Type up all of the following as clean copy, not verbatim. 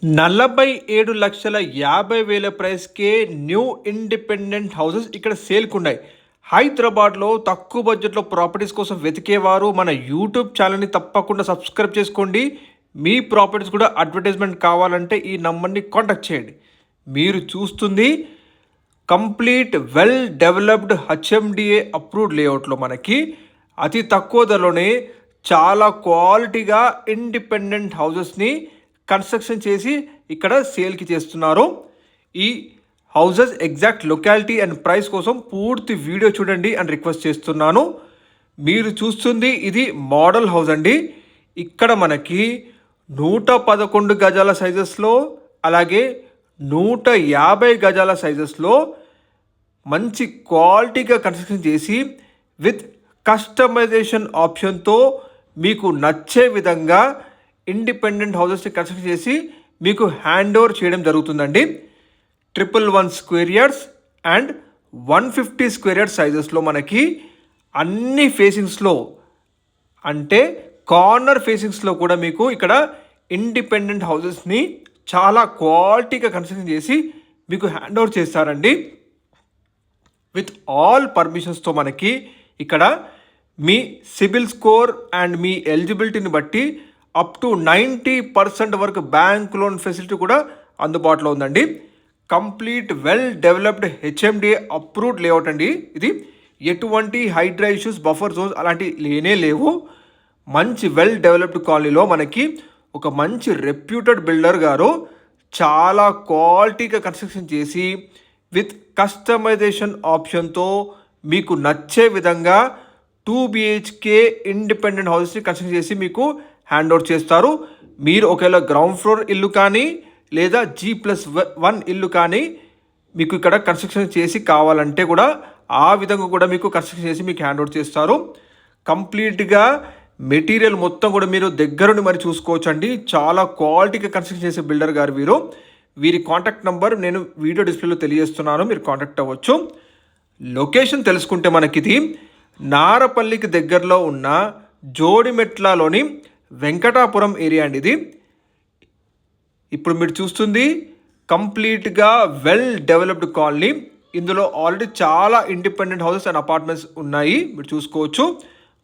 47,50,000 ప్రైస్‌కే new independent houses ఇక్కడ సేల్‌కున్నాయి. హైదరాబాద్‌లో తక్కువ బడ్జెట్‌లో ప్రాపర్టీస్ కోసం వెతికేవారు మన యూట్యూబ్ ఛానల్‌ని తప్పకుండా సబ్స్క్రైబ్ చేసుకోండి. మీ ప్రాపర్టీస్ కూడా అడ్వర్టైజ్మెంట్ కావాలంటే ఈ నంబర్‌ని కాంటాక్ట్ చేయండి. మీరు చూస్తుంది complete well developed HMDA approved లేఅవుట్లో మనకి అతి తక్కువ ధరలోనే చాలా క్వాలిటీగా ఇండిపెండెంట్ హౌసెస్ని కన్స్ట్రక్షన్ చేసి ఇక్కడ సేల్కి చేస్తున్నారు. ఈ houses exact locality and price కోసం పూర్తి వీడియో చూడండి అని రిక్వెస్ట్ చేస్తున్నాను. మీరు చూస్తుంది ఇది మోడల్ హౌస్ అండి. ఇక్కడ మనకి 111 గజాల సైజెస్లో అలాగే 150 గజాల సైజెస్లో మంచి క్వాలిటీగా కన్స్ట్రక్షన్ చేసి విత్ కస్టమైజేషన్ ఆప్షన్తో మీకు నచ్చే విధంగా ఇండిపెండెంట్ హౌసెస్ని కన్స్ట్రక్ట్ చేసి మీకు హ్యాండ్ ఓవర్ చేయడం జరుగుతుందండి. 111 square yards and 150 square yards సైజెస్లో మనకి అన్ని ఫేసింగ్స్లో అంటే కార్నర్ ఫేసింగ్స్లో కూడా మీకు ఇక్కడ ఇండిపెండెంట్ హౌసెస్ని చాలా క్వాలిటీగా కన్స్ట్రక్షన్ చేసి మీకు హ్యాండ్ ఓవర్ చేస్తారండి. విత్ ఆల్ పర్మిషన్స్తో మనకి ఇక్కడ మీ సిబిల్ స్కోర్ అండ్ మీ ఎలిజిబిలిటీని బట్టి అప్ టు 90% వరకు బ్యాంక్ లోన్ ఫెసిలిటీ కూడా అందుబాటులో ఉందండి. Complete well developed HMDA approved layout అండి. ఇది ఎటువంటి హైడ్రా ఇష్యూస్ బఫర్ జోన్స్ అలాంటివి లేనే లేవు. మంచి వెల్ డెవలప్డ్ కాలనీలో మనకి ఒక మంచి రెప్యూటెడ్ బిల్డర్ గారు చాలా క్వాలిటీగా కన్స్ట్రక్షన్ చేసి విత్ కస్టమైజేషన్ ఆప్షన్తో మీకు నచ్చే విధంగా 2 BHK ఇండిపెండెంట్ హౌసెస్ని కన్స్ట్రక్ట్ చేసి మీకు హ్యాండ్ ఓవర్ చేస్తారు. మీరు ఒకవేళ గ్రౌండ్ ఫ్లోర్ ఇల్లు కానీ లేదా G+1 ఇల్లు కానీ మీకు ఇక్కడ కన్స్ట్రక్షన్ చేసి కావాలంటే కూడా ఆ విధంగా కూడా మీకు కన్స్ట్రక్షన్ చేసి మీకు హ్యాండ్ ఓవర్ చేస్తారు. కంప్లీట్గా మెటీరియల్ మొత్తం కూడా మీరు దగ్గరుండి మరి చూసుకోవచ్చు అండి. చాలా క్వాలిటీగా కన్స్ట్రక్షన్ చేసే బిల్డర్ గారు వీరి కాంటాక్ట్ నెంబర్ నేను వీడియో డిస్ప్లేలో తెలియజేస్తున్నాను, మీరు కాంటాక్ట్ అవ్వచ్చు. లొకేషన్ తెలుసుకుంటే మనకిది నారపల్లికి దగ్గరలో ఉన్న జోడిమెట్లలోని వెంకటాపురం ఏరియా అండి. ఇది ఇప్పుడు మీరు చూస్తుంది కంప్లీట్గా వెల్ డెవలప్డ్ కాలనీ. ఇందులో ఆల్రెడీ చాలా ఇండిపెండెంట్ హౌసెస్ అండ్ అపార్ట్మెంట్స్ ఉన్నాయి, మీరు చూసుకోవచ్చు.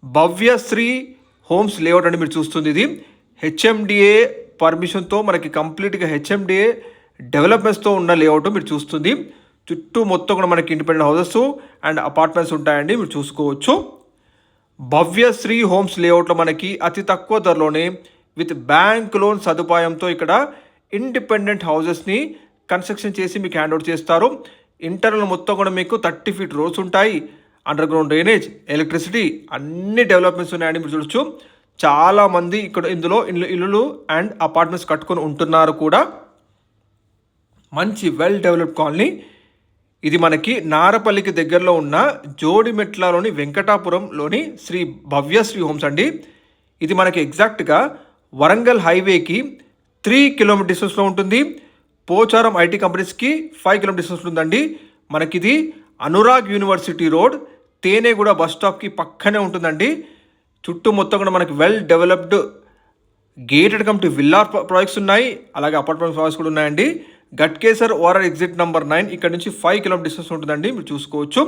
భవ్యశ్రీ హోమ్స్ లేఅవుట్ అండి మీరు చూస్తుంది. ఇది హెచ్ఎండిఏ పర్మిషన్తో మనకి కంప్లీట్గా హెచ్ఎండిఏ డెవలప్మెంట్స్తో ఉన్న లేఅవుట్ మీరు చూస్తుంది. చుట్టూ మొత్తం కూడా మనకి ఇండిపెండెంట్ హౌసెస్ అండ్ అపార్ట్మెంట్స్ ఉంటాయండి, మీరు చూసుకోవచ్చు. భవ్యశ్రీ హోమ్స్ లేఅవుట్లో మనకి అతి తక్కువ ధరలోనే విత్ బ్యాంక్ లోన్ సదుపాయంతో ఇక్కడ ఇండిపెండెంట్ హౌసెస్ని కన్స్ట్రక్షన్ చేసి మీకు హ్యాండ్ ఓవర్ చేస్తారు. ఇంటర్నల్ మొత్తం కూడా మీకు 30 feet రోడ్స్ ఉంటాయి, అండర్ గ్రౌండ్ డ్రైనేజ్, ఎలక్ట్రిసిటీ అన్ని డెవలప్మెంట్స్ ఉన్నాయండి, మీరు చూడొచ్చు. చాలామంది ఇక్కడ ఇందులో ఇల్లులు అండ్ అపార్ట్మెంట్స్ కట్టుకొని ఉంటున్నారు కూడా. మంచి వెల్ డెవలప్డ్ కాలనీ. ఇది మనకి నారపల్లికి దగ్గరలో ఉన్న జోడిమెట్లలోని వెంకటాపురంలోని శ్రీ భవ్యశ్రీ హోమ్స్ అండి. ఇది మనకి ఎగ్జాక్ట్గా వరంగల్ హైవేకి 3 kilometer డిస్టెన్స్లో ఉంటుంది. పోచారం ఐటీ కంపెనీస్కి 5 kilometer డిస్టెన్స్ ఉందండి. మనకిది అనురాగ్ యూనివర్సిటీ రోడ్ తేనెగూడ బస్ స్టాప్కి పక్కనే ఉంటుందండి. చుట్టూ మొత్తం కూడా మనకి well developed gated community villa projects ఉన్నాయి, అలాగే అపార్ట్మెంట్ ప్రాజెక్ట్స్ కూడా ఉన్నాయండి. గట్కేసర్ ఓఆర్ఆర్ ఎగ్జిట్ నెంబర్ 9 ఇక్కడ నుంచి 5 kilometer డిస్టెన్స్ ఉంటుందండి, మీరు చూసుకోవచ్చు.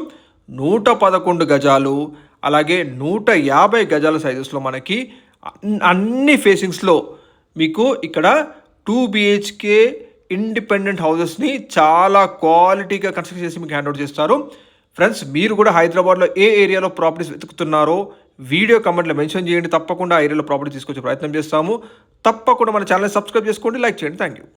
111 గజాలు అలాగే 150 గజాల సైజెస్లో మనకి అన్ని ఫేసింగ్స్లో మీకు ఇక్కడ 2 BHK ఇండిపెండెంట్ హౌసెస్ని చాలా క్వాలిటీగా కన్స్ట్రక్ట్ చేసి మీకు హ్యాండ్ ఓవర్ చేస్తారు. ఫ్రెండ్స్, మీరు కూడా హైదరాబాద్లో ఏ ఏరియాలో ప్రాపర్టీస్ వెతుకుతున్నారో వీడియో కమెంట్లో మెన్షన్ చేయండి. తప్పకుండా ఆ ఏరియాలో ప్రాపర్టీ తీసుకొచ్చే ప్రయత్నం చేస్తాము. తప్పకుండా మన ఛానల్ని సబ్స్క్రైబ్ చేసుకోండి, లైక్ చేయండి. Thank you.